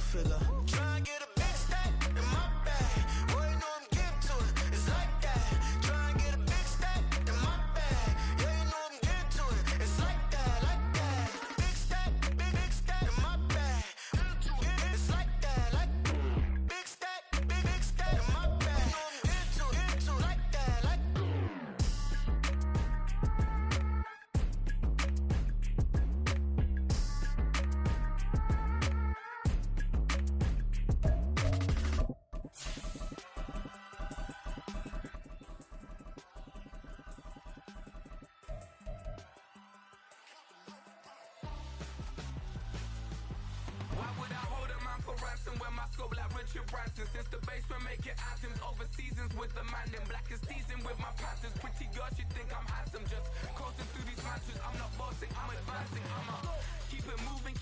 figure. Try and get a big stack in my bag. Boy, you know I'm getting to it. It's like that. Try and get a big stack in my bag. Yeah, you know I'm getting to it. It's like that, like that. Big stack in my bag. It's like that, like big stack in my bag. You know I'm getting to it, like that, like. Why would I hold a man for ransom when my scope like Richard Branson? Since the basement making anthems over seasons with the man, then black is seasoned with my patterns. Pretty girls, you think I'm handsome, just coasting through these matches. I'm not bossing, I'm advancing. I'ma keep it moving,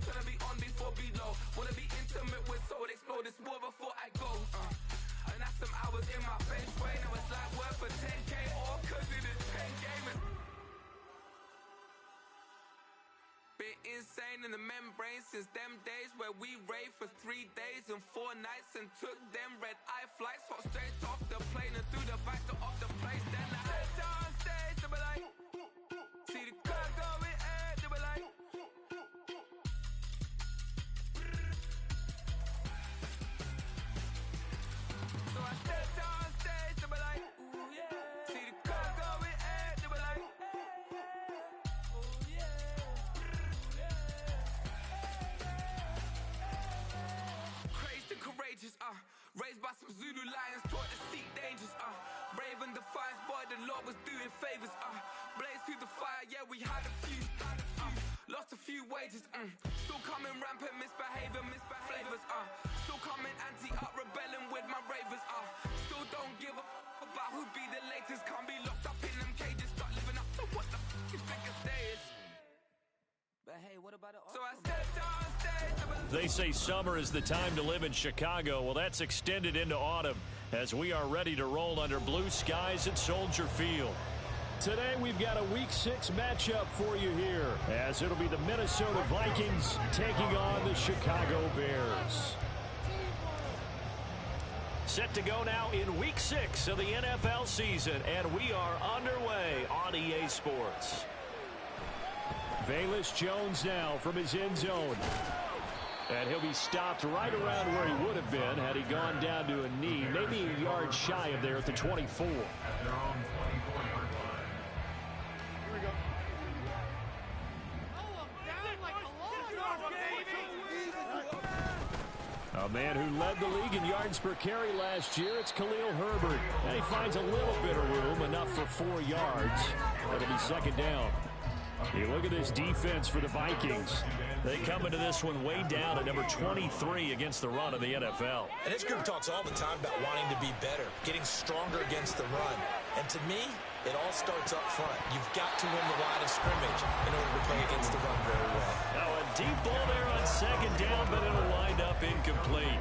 trying to be on before below. Wanna be intimate with soul, explore this war before I go. And that's some hours in my face way. Now it's like worth for 10K, all cause it is pain gaming. Been insane in the membrane since them days where we raved for 3 days and 4 nights and took them red eye flights, hot straight off the plane and through the back door of the place. Then I stepped on stage, they were like, see the crowd going air, they were like. So I stepped on stage, they were like, ooh yeah. See the crowd going air, they were like, ooh yeah. Crazed and courageous, raised by some Zulu lions, taught to seek dangers, brave and defiant, boy, the Lord was doing favors, blaze through the fire, yeah, we had a few, lost a few wages, still coming rampant, misbehavior, flavors, still coming anti-up, rebelling with my ravers, still don't give a about who be the latest, can't be locked up in them cages, start living up to what the you think a day is. But hey, what about it? So I stepped on stage. They say summer is the time to live in Chicago. Well, that's extended into autumn as we are ready to roll under blue skies at Soldier Field. Today we've got a Week 6 matchup for you here, as it'll be the Minnesota Vikings taking on the Chicago Bears. Set to go now in Week 6 of the NFL season, and we are underway on EA Sports. Velus Jones now from his end zone. And he'll be stopped right around where he would have been had he gone down to a knee, maybe a yard shy of there at the 24. Here we go. A man who led the league in yards per carry last year, it's Khalil Herbert. And he finds a little bit of room, enough for 4 yards. It'll be second down. You look at this defense for the Vikings. They come into this one way down at number 23 against the run of the NFL. And this group talks all the time about wanting to be better, getting stronger against the run. And to me, it all starts up front. You've got to win the line of scrimmage in order to play against the run very well. Now a deep ball there on second down, but it'll wind up incomplete.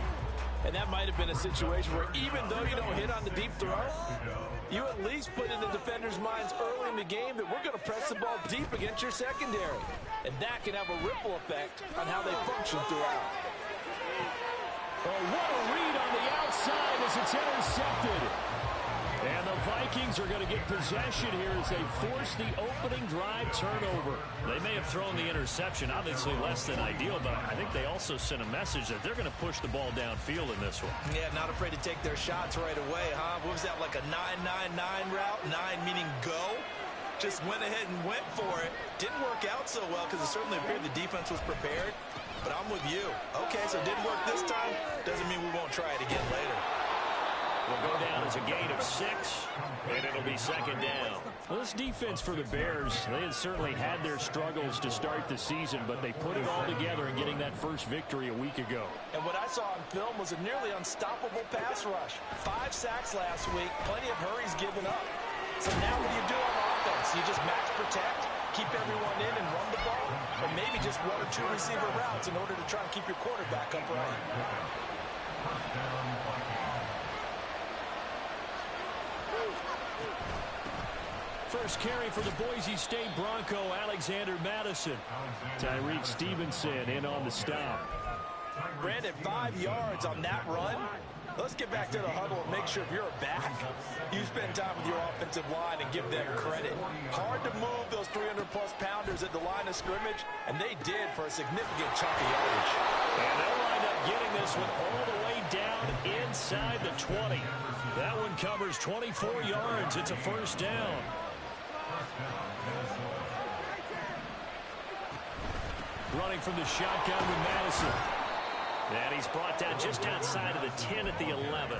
And that might have been a situation where even though you don't hit on the deep throw, you at least put in the defenders' minds early in the game that we're going to press the ball deep against your secondary. And that can have a ripple effect on how they function throughout. Oh, what a read on the outside as it's intercepted. And the Vikings are going to get possession here as they force the opening drive turnover. They may have thrown the interception, obviously less than ideal, but I think they also sent a message that they're going to push the ball downfield in this one. Yeah, not afraid to take their shots right away, huh? What was that, like a 9-9-9 route? 9 meaning go? Just went ahead and went for it. Didn't work out so well because it certainly appeared the defense was prepared. But I'm with you. Okay, so it didn't work this time. Doesn't mean we won't try it again later. Will go down as a gain of 6, and it'll be second down. Well, this defense for the Bears, they had certainly had their struggles to start the season, but they put it all together in getting that first victory a week ago. And what I saw on film was a nearly unstoppable pass rush. 5 sacks last week, plenty of hurries given up. So now what do you do on offense? You just max protect, keep everyone in and run the ball, or maybe just 1 or 2 receiver routes in order to try and keep your quarterback upright. First carry for the Boise State Bronco, Alexander Madison. Tyreek Stevenson in on the stop. Brandon, 5 yards on that run. Let's get back to the huddle and make sure if you're a back, you spend time with your offensive line and give them credit. Hard to move those 300-plus pounders at the line of scrimmage, and they did for a significant chunk of yardage. And they'll wind up getting this one all the way down inside the 20. That one covers 24 yards. It's a first down. Running from the shotgun with Madison. And he's brought down just outside of the 10 at the 11.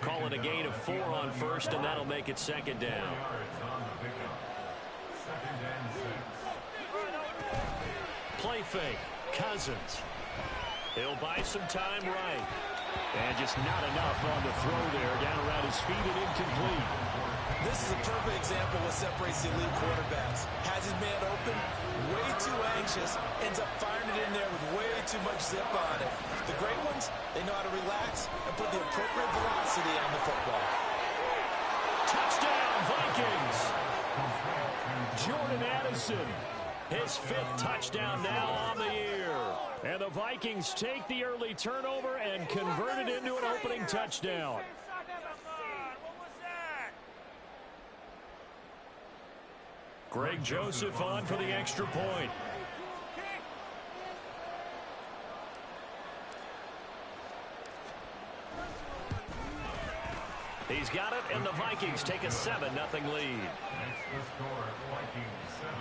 Call it a gain of 4 on first, and that'll make it second down. Play fake. Cousins. He'll buy some time right. And just not enough on the throw there. Down around his feet and incomplete. This is a perfect example of what separates the elite quarterbacks. Has his man open, way too anxious, ends up firing it in there with way too much zip on it. The great ones, they know how to relax and put the appropriate velocity on the football. Touchdown, Vikings! Jordan Addison, his 5th touchdown now on the year. And the Vikings take the early turnover and convert it into an opening touchdown. Greg Joseph on for the extra point. He's got it, and the Vikings take a 7-0 lead. Makes the score Vikings 7,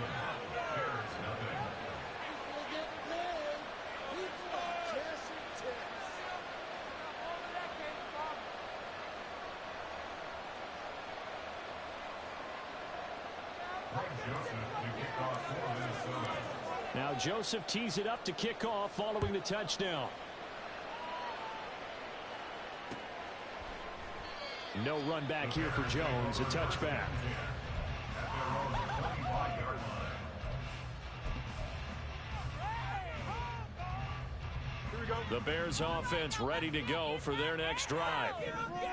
Bears 0. Now Joseph tees it up to kick off following the touchdown. No run back here for Jones, a touchback. The Bears offense ready to go for their next drive.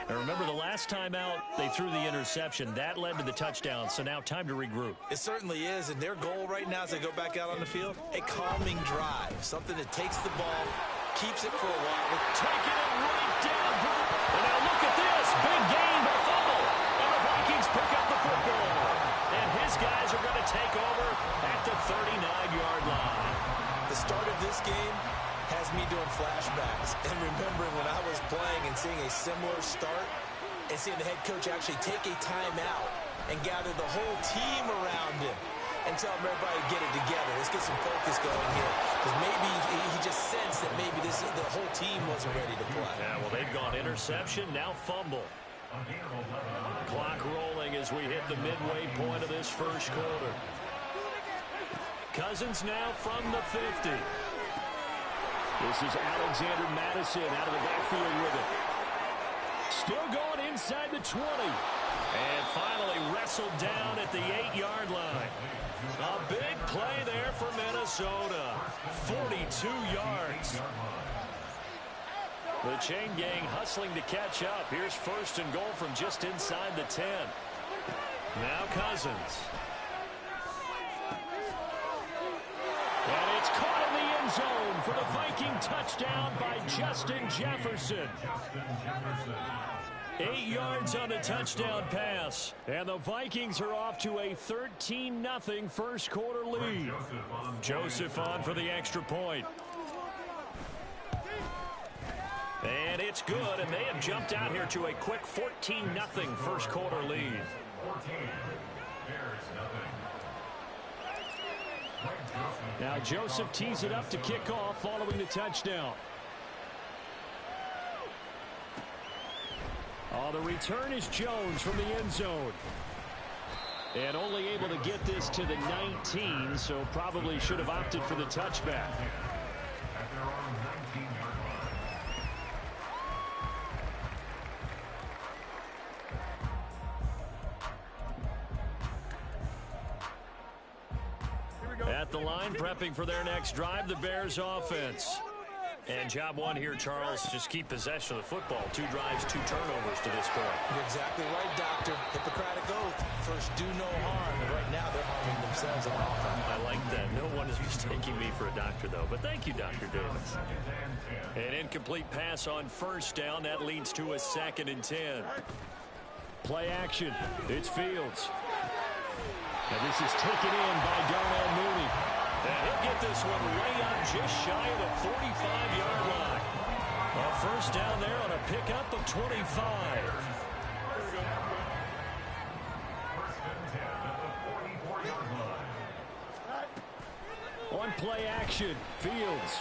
And remember, the last time out, they threw the interception. That led to the touchdown, so now time to regroup. It certainly is, and their goal right now as they go back out on the field, a calming drive, something that takes the ball, keeps it for a while. Taking it right down. And now look at this. Big gain, but fumble. And the Vikings pick up the football. And his guys are going to take over at the 39-yard line. The start of this game has me doing flashbacks and remembering when I was playing and seeing a similar start and seeing the head coach actually take a timeout and gather the whole team around him and tell everybody to get it together. Let's get some focus going here, because maybe he just sensed that maybe the whole team wasn't ready to play. Yeah, well, they've gone interception, now fumble. Clock rolling as we hit the midway point of this first quarter. Cousins now from the 50. This is Alexander Madison out of the backfield with it. Still going inside the 20. And finally wrestled down at the 8-yard line. A big play there for Minnesota. 42 yards. The chain gang hustling to catch up. Here's first and goal from just inside the 10. Now Cousins. And it's caught in the end zone for the Viking touchdown by Justin Jefferson. 8 yards on the touchdown pass. And the Vikings are off to a 13-0 first quarter lead. Joseph on for the extra point. And it's good, and they have jumped out here to a quick 14-0 first quarter lead. 14, Bears 0. Now Joseph tees it up to kick off following the touchdown. Oh, the return is Jones from the end zone. And only able to get this to the 19, so probably should have opted for the touchback. At their own 19-yard line. At the line, prepping for their next drive, the Bears offense. And job one here, Charles, just keep possession of the football. 2 drives, 2 turnovers to this point. You're exactly right, Doctor. Hippocratic oath. First, do no harm. And right now, they're harming themselves on offense. I like that. No one is mistaking me for a doctor, though. But thank you, Dr. Davis. An incomplete pass on first down. That leads to a 2nd and 10. Play action. It's Fields. And this is taken in by Darnell Mooney. And he'll get this one way up just shy of the 45-yard line. A first down there on a pickup of 25. On play action, Fields.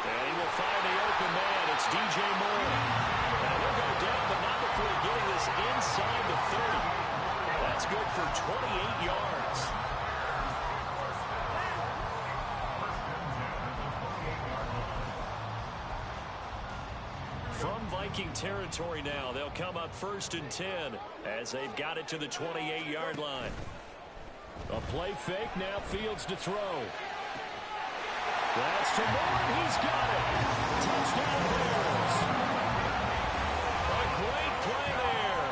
And he will find the open man. It's DJ Moore. Now he'll go down, but not before getting this inside the 30. That's good for 28 yards. From Viking territory now, they'll come up 1st and 10 as they've got it to the 28-yard line. A play fake, now Fields to throw. That's to Moore, he's got it. Touchdown Bears. A great play there.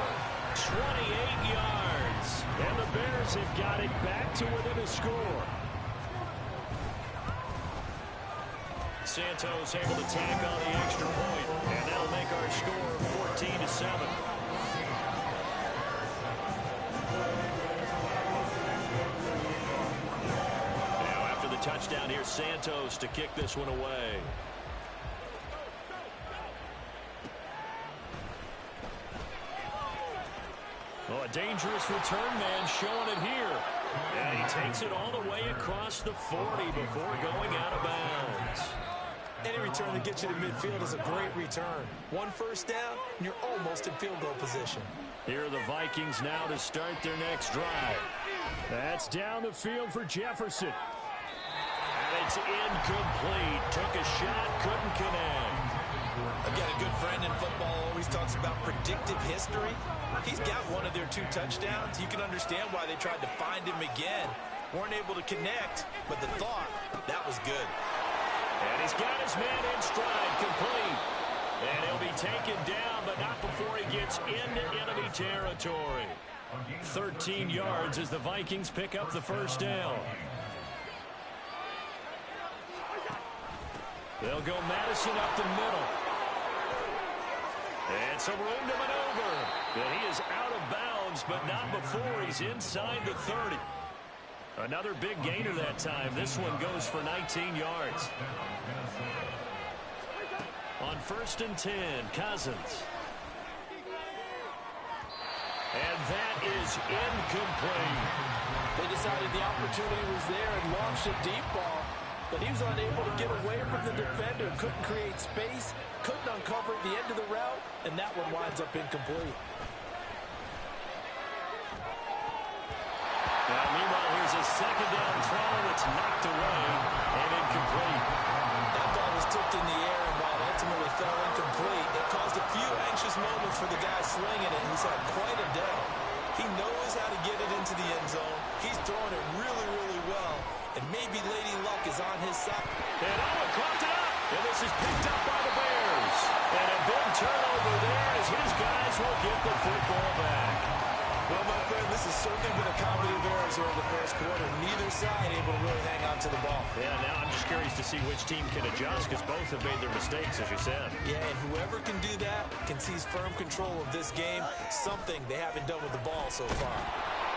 28 yards. And the Bears have got it back to within a score. Santos able to tack on the extra point, and that'll make our score 14-7. Touchdown here, Santos to kick this one away. Oh, a dangerous return man showing it here. And he takes it all the way across the 40 before going out of bounds. Any return that gets you to midfield is a great return. One first down, and you're almost in field goal position. Here are the Vikings now to start their next drive. That's down the field for Jefferson. It's incomplete. Took a shot, couldn't connect. I've got a good friend in football, always talks about predictive history. He's got one of their 2 touchdowns. You can understand why they tried to find him again. Weren't able to connect, but the thought, that was good. And he's got his man in stride, complete. And he'll be taken down, but not before he gets into enemy territory. 13 yards as the Vikings pick up the first down. They'll go Madison up the middle. And some room to maneuver. And he is out of bounds, but not before he's inside the 30. Another big gainer that time. This one goes for 19 yards. On 1st and 10, Cousins. And that is incomplete. They decided the opportunity was there and launched a deep ball. But he was unable to get away from the defender, couldn't create space, couldn't uncover the end of the route, and that one winds up incomplete. Now, meanwhile, here's a 2nd down throw that's knocked away and incomplete. That ball was tipped in the air, and while it ultimately fell incomplete, it caused a few anxious moments for the guy slinging it. He's had quite a day. He knows how to get it into the end zone. He's throwing it really, really well. And maybe Lady Luck is on his side. And Owen caught it up. And this is picked up by the Bears. And a big turnover there as his guys will get the football back. Well, my friend, this has certainly been a comedy of errors here in the first quarter. Neither side able to really hang on to the ball. Yeah, now I'm just curious to see which team can adjust because both have made their mistakes, as you said. Yeah, and whoever can do that can seize firm control of this game, something they haven't done with the ball so far.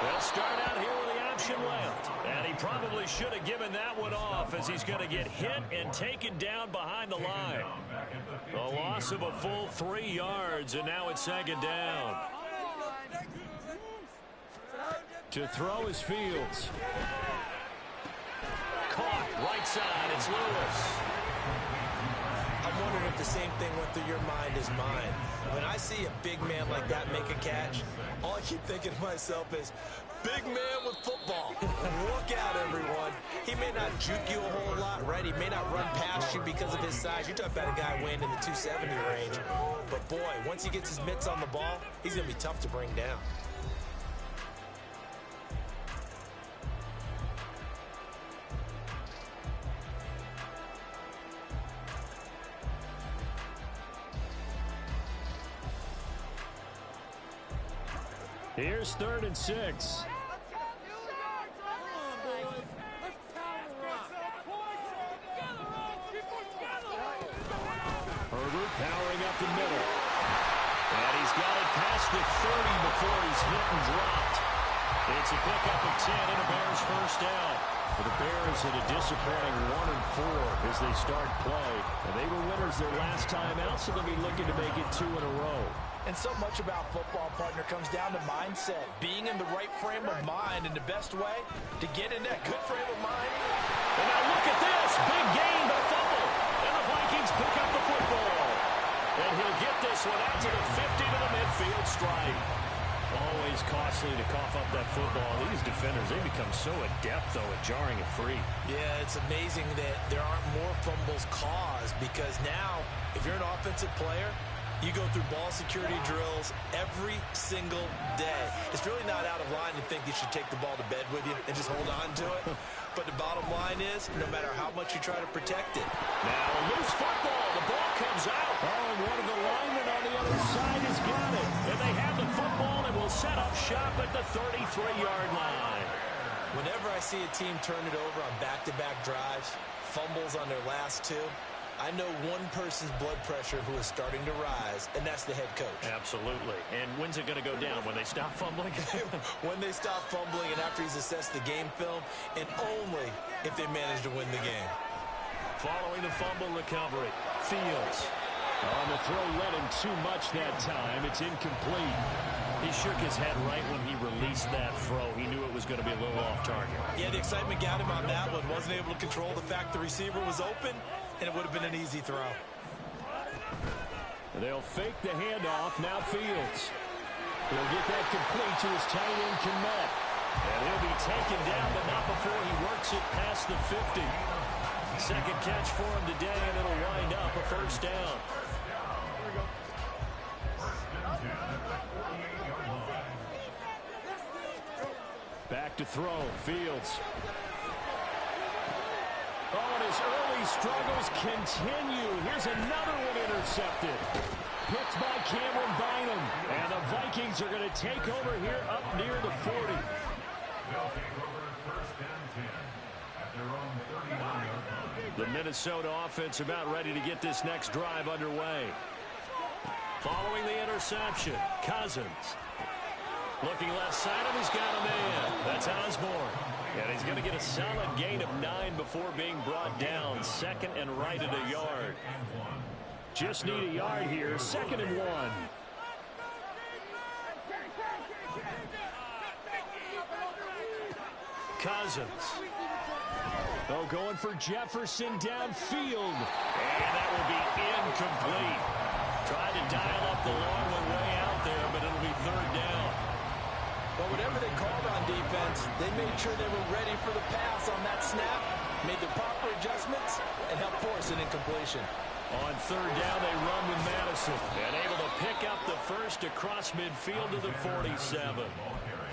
They'll start out here with the option left. And he probably should have given that one off as he's going to get hit and taken down behind the line. A loss of a full 3 yards, and now it's 2nd down. To throw is Fields. Caught right side. It's Lewis. I'm wondering if the same thing went through your mind as mine. When I see a big man like that make a catch, all I keep thinking to myself is, big man with football. Look out, everyone. He may not juke you a whole lot, right? He may not run past you because of his size. You're talking about a guy weighing in the 270 range. But, boy, once he gets his mitts on the ball, he's going to be tough to bring down. Here's 3rd and 6. receiver, powering up the middle. And he's got it past the 30 before he's hit and dropped. It's a pickup of 10 and a Bears first down. For the Bears at a disappointing 1-4 as they start play. And they were winners their last time out, so they'll be looking to make it 2 in a row. And so much about football, partner, comes down to mindset. Being in the right frame of mind, and the best way to get in that good frame of mind. And now look at this. Big gain, but a fumble. And the Vikings pick up the football. And he'll get this one out to the 50 to the midfield stripe. Always costly to cough up that football. These defenders, they become so adept, though, at jarring it free. Yeah, it's amazing that there aren't more fumbles caused, because now, if you're an offensive player, you go through ball security drills every single day. It's really not out of line to think you should take the ball to bed with you and just hold on to it. But the bottom line is, no matter how much you try to protect it. Now a loose football. The ball comes out. Oh, and one of the linemen on the other side has got it. And they have the football and will set up shop at the 33-yard line. Whenever I see a team turn it over on back-to-back drives, fumbles on their last two, I know one person's blood pressure who is starting to rise, and that's the head coach. Absolutely. And when's it going to go down? When they stop fumbling? When they stop fumbling and after he's assessed the game film, and only if they manage to win the game. Following the fumble recovery, Fields. On the throw led him too much that time. It's incomplete. He shook his head right when he released that throw. He knew it was going to be a little off target. Yeah, the excitement got him on that one. Wasn't able to control the fact the receiver was open, and it would have been an easy throw. They'll fake the handoff. Now Fields. He'll get that complete to his tight end, Kmet. And he'll be taken down, but not before he works it past the 50. Second catch for him today, and it'll wind up a first down. Back to throw. Fields. Oh, and his early struggles continue. Here's another one intercepted. Picked by Cameron Bynum. And the Vikings are going to take over here up near the 40. They'll take over first and 10 at their own 39-yard line. The Minnesota offense about ready to get this next drive underway. Following the interception, Cousins. Looking left side of, he's got a man. That's Osborne. And he's going to get a solid gain of 9 before being brought down. Second and right at a yard. Just need a yard here. Second and 1. Cousins. Oh, going for Jefferson downfield. And that will be incomplete. Tried to dial up the long one way out there, but it'll be third down. But whatever they called on defense, they made sure they were ready for the pass on that snap, made the proper adjustments, and helped force an incompletion. On third down, they run with Madison. And able to pick up the first across midfield to the 47.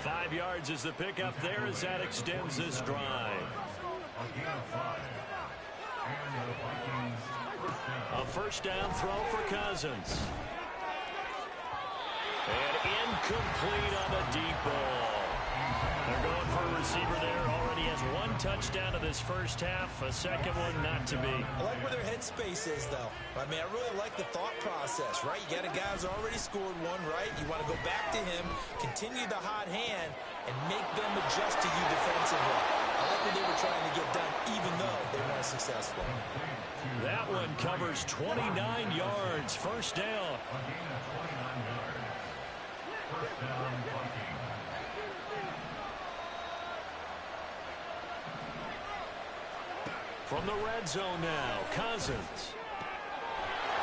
5 yards is the pickup there as that extends this drive. A first down throw for Cousins. And incomplete on the deep ball. They're going for a receiver there. Already has 1 touchdown in this first half. A second one not to be. I like where their headspace is, though. I mean, I really like the thought process, right? You got a guy who's already scored 1, right? You want to go back to him, continue the hot hand, and make them adjust to you defensively. I like what they were trying to get done, even though they weren't successful. That one covers 29 yards. First down. From the red zone now, Cousins.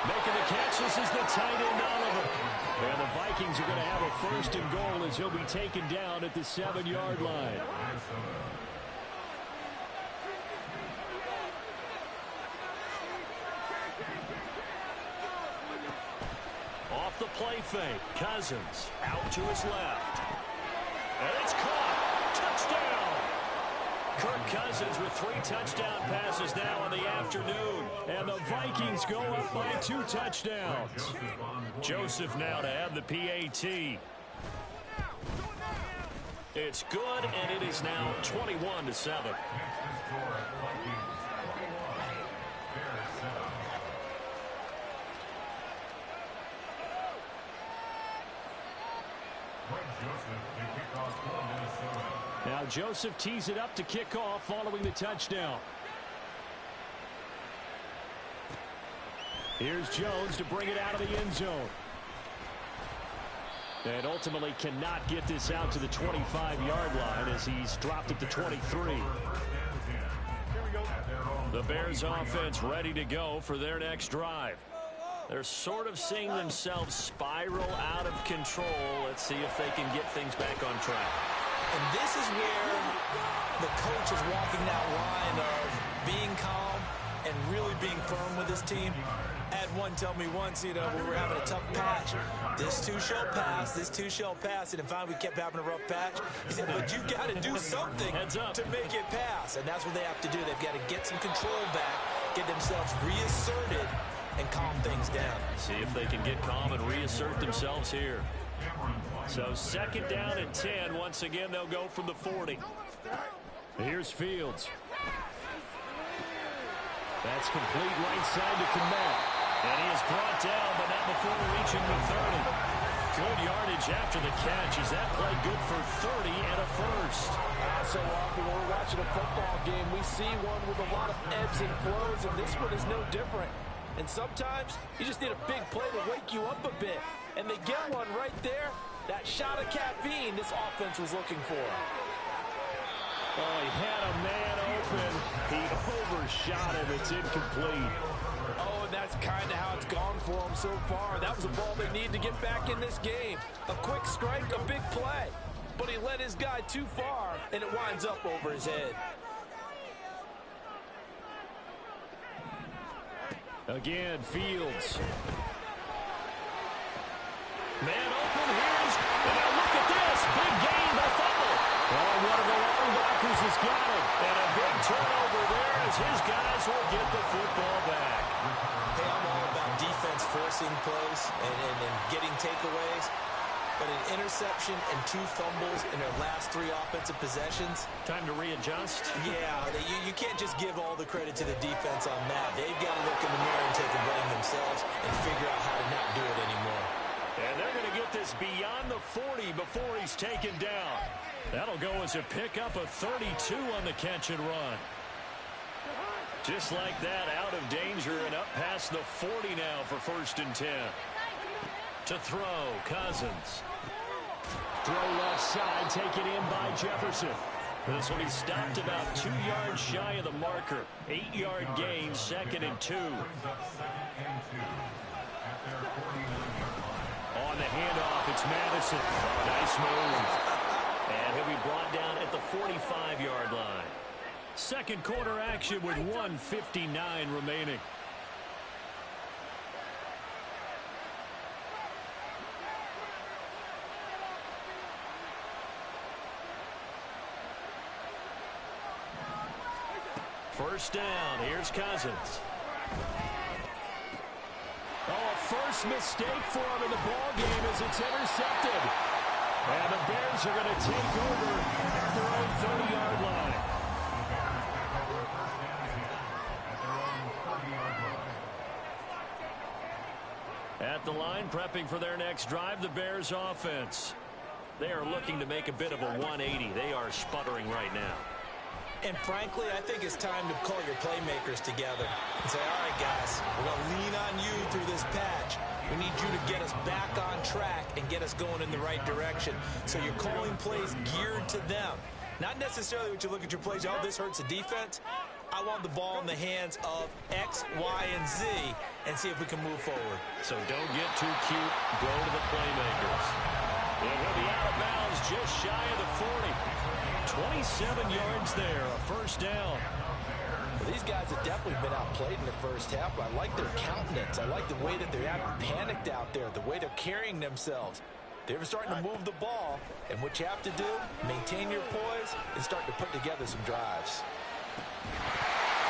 Making the catch, this is the tight end Oliver. And the Vikings are going to have a first and goal as he'll be taken down at the 7-yard line. Off the play fake, Cousins out to his left. And it's caught. Touchdown. Kirk Cousins with 3 touchdown passes now in the afternoon. And the Vikings go up by 2 touchdowns. Joseph now to have the PAT. It's good, and it is now 21-7. Joseph tees it up to kick off following the touchdown. Here's Jones to bring it out of the end zone. And ultimately cannot get this out to the 25-yard line as he's dropped it to 23. The Bears offense ready to go for their next drive. They're sort of seeing themselves spiral out of control. Let's see if they can get things back on track. And this is where the coach is walking that line of being calm and really being firm with his team. I had one tell me once, when we were having a tough patch, this too shall pass, this too shall pass. And finally we kept having a rough patch. He said, but you got to do something to make it pass. And that's what they have to do. They've got to get some control back, get themselves reasserted, and calm things down. See if they can get calm and reassert themselves here. So second down and 10. Once again, they'll go from the 40. Here's Fields. That's complete right side to Kmet. And he is brought down, but not before reaching the 30. Good yardage after the catch. Is that play good for 30 and a first? So often when we're watching a football game, we see one with a lot of ebbs and flows, and this one is no different. And sometimes you just need a big play to wake you up a bit. And they get one right there. That shot of caffeine this offense was looking for. Oh, he had a man open. He overshot him. It's incomplete. Oh, and that's kind of how it's gone for him so far. That was a ball they need to get back in this game. A quick strike, a big play. But he led his guy too far, and it winds up over his head. Again, Fields. Man open, here's, and now look at this, big gain by Fumble. Oh, one of the linebackers has got it, and a big turnover there as his guys will get the football back. Hey, I'm all about defense forcing plays and getting takeaways, but an interception and 2 fumbles in their last 3 offensive possessions. Time to readjust. Yeah, you can't just give all the credit to the defense on that. They've got to look in the mirror and take the blame themselves and figure out how to not do it anymore. And they're going to get this beyond the 40 before he's taken down. That'll go as a pickup of 32 on the catch and run. Just like that, out of danger and up past the 40 now for 1st and 10. To throw, Cousins. Throw left side, taken in by Jefferson. This will be stopped about 2 yards shy of the marker. 8-yard gain, 2nd and 2. On the handoff, it's Madison. Nice move. And he'll be brought down at the 45-yard line. Second quarter action with 1:59 remaining. First down, here's Cousins. Oh, a first mistake for him in the ball game as it's intercepted. And the Bears are going to take over at their own 30-yard line. At the line, prepping for their next drive, the Bears offense. They are looking to make a bit of a 180. They are sputtering right now. And frankly, I think it's time to call your playmakers together and say, all right, guys, we're going to lean on you through this patch. We need you to get us back on track and get us going in the right direction. So you're calling plays geared to them. Not necessarily what you look at your plays, oh, this hurts the defense. I want the ball in the hands of X, Y, and Z and see if we can move forward. So don't get too cute. Go to the playmakers. And he'll be out of bounds just shy of the 40. 27 yards there, a first down. Well, these guys have definitely been outplayed in the first half. I like their countenance. I like the way that they're acting panicked out there, the way they're carrying themselves. They're starting to move the ball, and what you have to do, maintain your poise and start to put together some drives.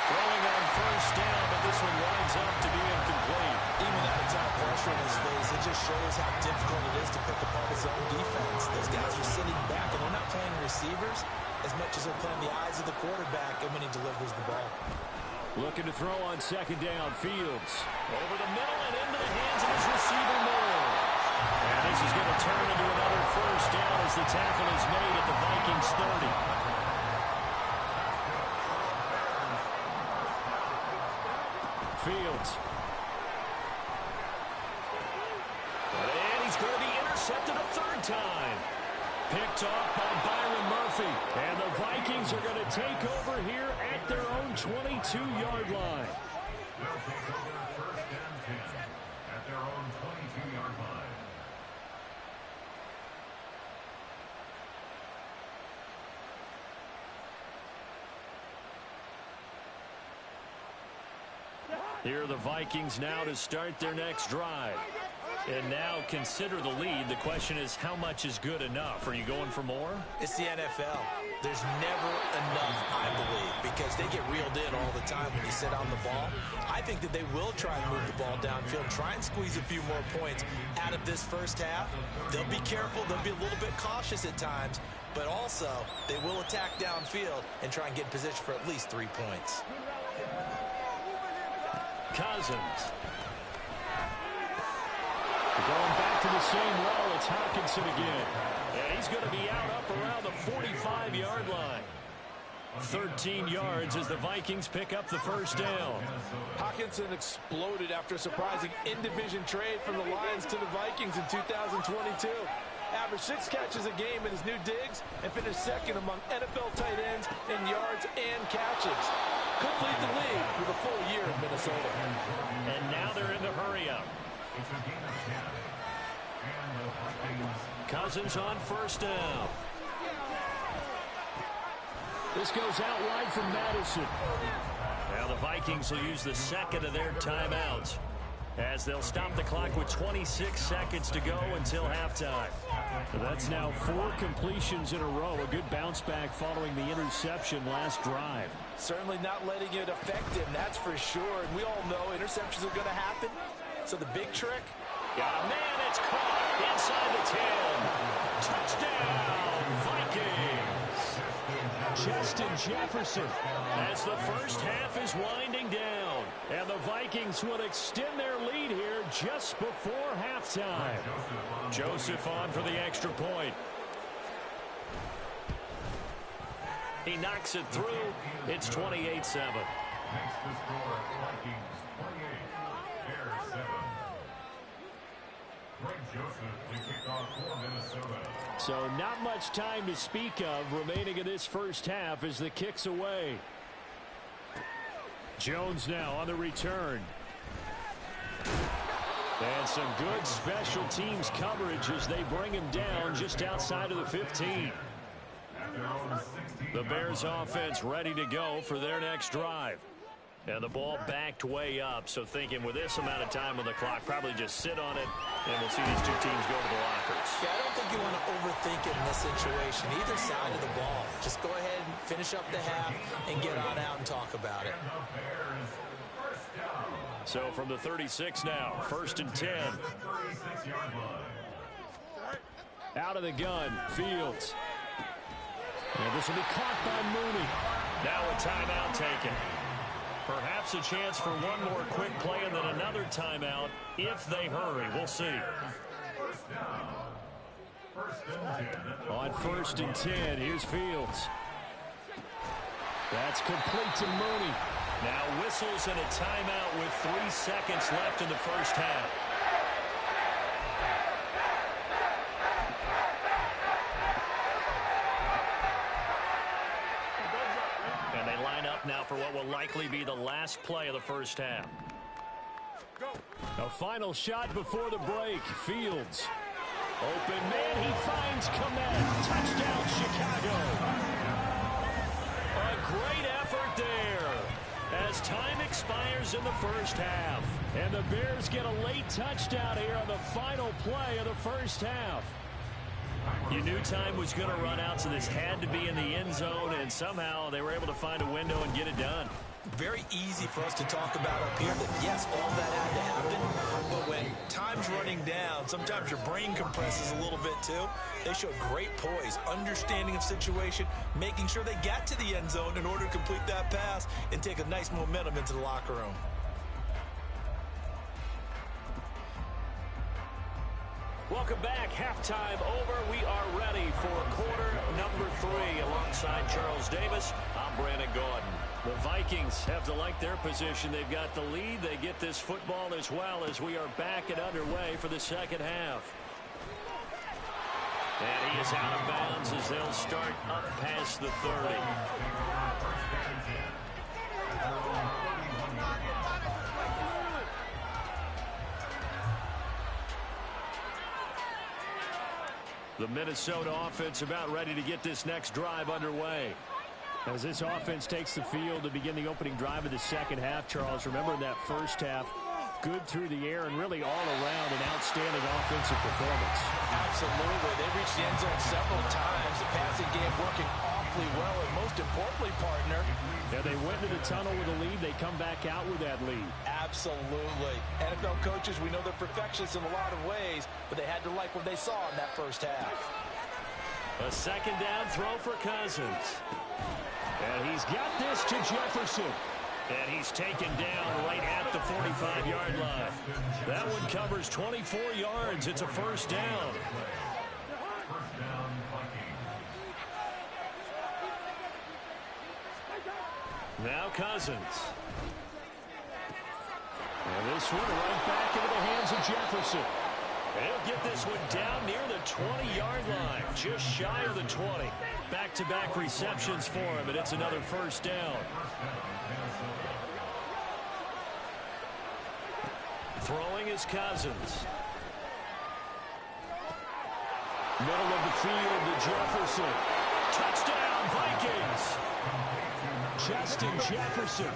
Throwing on first down, but this one winds up to be incomplete. Even without a ton of pressure in his face, it just shows how difficult it is to pick apart his own defense. Those guys are sitting back, and they're not playing receivers as much as they're playing the eyes of the quarterback and when he delivers the ball. Looking to throw on second down, Fields. Over the middle and into the hands of his receiver, Moore. And this is going to turn into another first down as the tackle is made at the Vikings 30. Fields. And he's going to be intercepted a third time. Picked off by Byron Murphy. And the Vikings are going to take over here at their own 22-yard line. They'll take over first and 10 at their own 22-yard line. Here are the Vikings now to start their next drive. And now consider the lead. The question is, how much is good enough? Are you going for more? It's the NFL. There's never enough, I believe, because they get reeled in all the time when you sit on the ball. I think that they will try and move the ball downfield, try and squeeze a few more points out of this first half. They'll be careful. They'll be a little bit cautious at times, but also they will attack downfield and try and get in position for at least 3 points. Cousins. Going back to the same well, it's Hockenson again. And he's going to be out up around the 45-yard line. 13 yards as the Vikings pick up the first down. Hockenson exploded after a surprising in-division trade from the Lions to the Vikings in 2022. Averaged 6 catches a game in his new digs and finished second among NFL tight ends in yards and catches. Could lead the league with a full year in Minnesota. And now they're in the hurry-up. It's a gain of 10. And the Vikings. Cousins on first down. This goes out wide from Madison. Now the Vikings will use the second of their timeouts as they'll stop the clock with 26 seconds to go until halftime. That's now 4 completions in a row. A good bounce back following the interception last drive. Certainly not letting it affect him, that's for sure. And we all know interceptions are going to happen. So the big trick? Got a man, it's caught inside the 10. Touchdown, Vikings. Justin Jefferson as the first half is winding down. And the Vikings will extend their lead here just before halftime. Joseph on for the extra point. He knocks it through. It's 28-7. Makes the score Vikings 28, Bears 7. Greg Joseph to kick off for Minnesota. So not much time to speak of remaining in this first half as the kick's away. Jones now on the return. And some good special teams coverage as they bring him down just outside of the 15. The Bears offense ready to go for their next drive. And the ball backed way up, so thinking with this amount of time on the clock, probably just sit on it, and we'll see these two teams go to the lockers. Yeah, I don't think you want to overthink it in this situation, either side of the ball. Just go ahead and finish up the half and get on out and talk about it. So from the 36 now, 1st and 10. Out of the gun, Fields. And this will be caught by Mooney. Now a timeout taken. Perhaps a chance for one more quick play and then another timeout if they hurry. We'll see. On 1st and 10, here's Fields. That's complete to Mooney. Now whistles and a timeout with 3 seconds left in the first half. Now for what will likely be the last play of the first half. A final shot before the break. Fields. Open man, he finds Komet. Touchdown, Chicago. A great effort there as time expires in the first half. And the Bears get a late touchdown here on the final play of the first half. You knew time was going to run out, so this had to be in the end zone, and somehow they were able to find a window and get it done. Very easy for us to talk about up here that, yes, all that had to happen, but when time's running down, sometimes your brain compresses a little bit too. They showed great poise, understanding of situation, making sure they got to the end zone in order to complete that pass and take a nice momentum into the locker room. Welcome back. Halftime over. We are ready for quarter number 3. Alongside Charles Davis, I'm Brandon Gordon. The Vikings have to like their position. They've got the lead. They get this football as well as we are back and underway for the second half. And he is out of bounds as they'll start up past the 30. The Minnesota offense about ready to get this next drive underway. As this offense takes the field to begin the opening drive of the second half, Charles, remember in that first half, good through the air and really all around an outstanding offensive performance. Absolutely. They reached the end zone several times. The passing game working awfully well, and most importantly, partner, yeah, they went to the tunnel with a lead. They come back out with that lead. Absolutely. NFL coaches, we know they're perfectionists in a lot of ways, but they had to like what they saw in that first half. A second down throw for Cousins. And he's got this to Jefferson. And he's taken down right at the 45-yard line. That one covers 24 yards. It's a first down. Now Cousins. And this one right back into the hands of Jefferson. He'll get this one down near the 20-yard line, just shy of the 20. Back-to-back receptions for him, and it's another first down. Throwing is Cousins. Middle of the field to Jefferson. Touchdown, Vikings! Justin Jefferson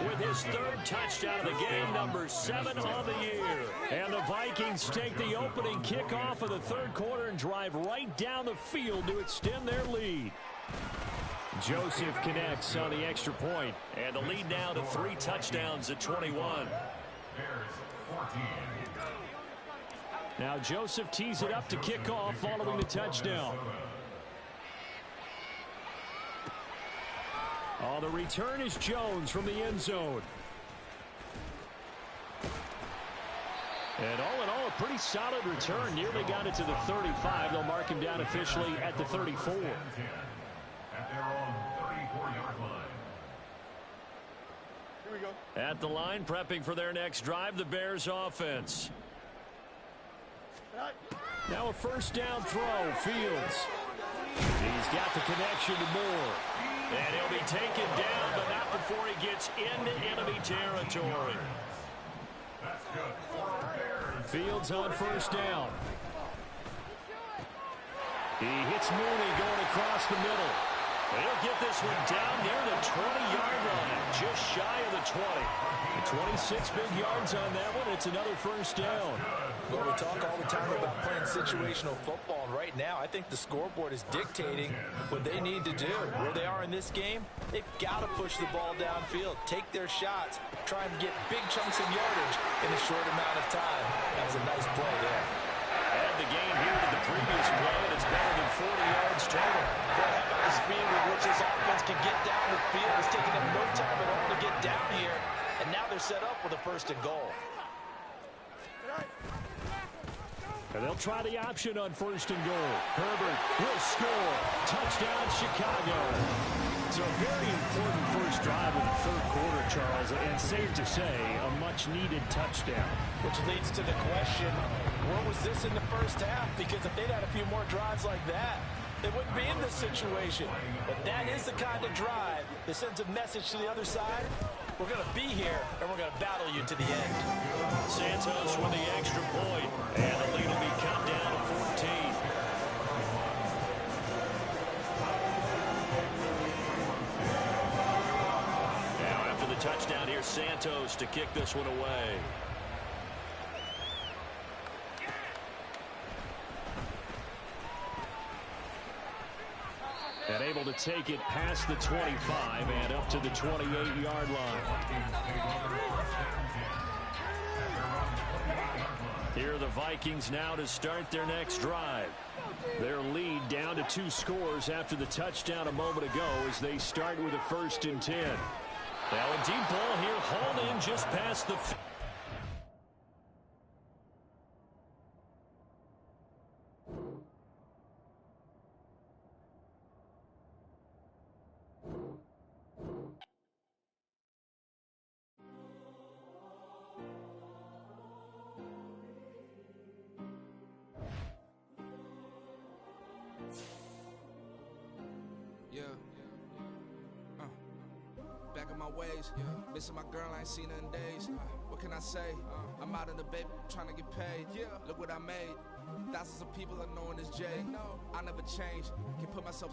with his third touchdown of the game, number 7 on the year. And the Vikings take the opening kickoff of the third quarter and drive right down the field to extend their lead. Joseph connects on the extra point, and the lead now to 3 touchdowns at 21. Now Joseph tees it up to kick off following the touchdown. Oh, the return is Jones from the end zone. And all in all, a pretty solid return. Nearly got it to the 35. They'll mark him down officially at the 34. At their own 34-yard line. Here we go. At the line, prepping for their next drive, the Bears offense. Now a first down throw, Fields. He's got the connection to Moore. And he'll be taken down, but not before he gets into enemy territory. That's good. Fields on first down. He hits Mooney going across the middle. He'll get this one down near the 20-yard line, just shy of the 20. And 26 big yards on that one. It's another first down. Well, we talk all the time about playing situational football, and right now I think the scoreboard is dictating what they need to do. Where they are in this game, they've got to push the ball downfield, take their shots, try and get big chunks of yardage in a short amount of time. That was a nice play there. Add the game here to the previous play, and it's better than 40 yards total. Well, how about the speed with which this offense can get down the field? It's taking them no time at all to get down here, and now they're set up with a first and goal. And they'll try the option on first and goal. Herbert will score. Touchdown, Chicago. It's a very important first drive of the third quarter, Charles, and safe to say, a much-needed touchdown. Which leads to the question, where was this in the first half? Because if they'd had a few more drives like that, they wouldn't be in this situation. But that is the kind of drive that sends a message to the other side. We're going to be here, and we're going to battle you to the end. Santos with the extra point, and the lead will be cut down to 14. Now after the touchdown, here's Santos to kick this one away. And able to take it past the 25 and up to the 28-yard line. Here are the Vikings now to start their next drive. Their lead down to 2 scores after the touchdown a moment ago as they start with a first and 10. Now a deep ball here hauled in just past the back in my ways. Missing my girl, I ain't seen her in days. What can I say? I'm out in the baby, trying to get paid. Look what I made. Thousands of people are knowing this Jay. I never change. Can put myself back.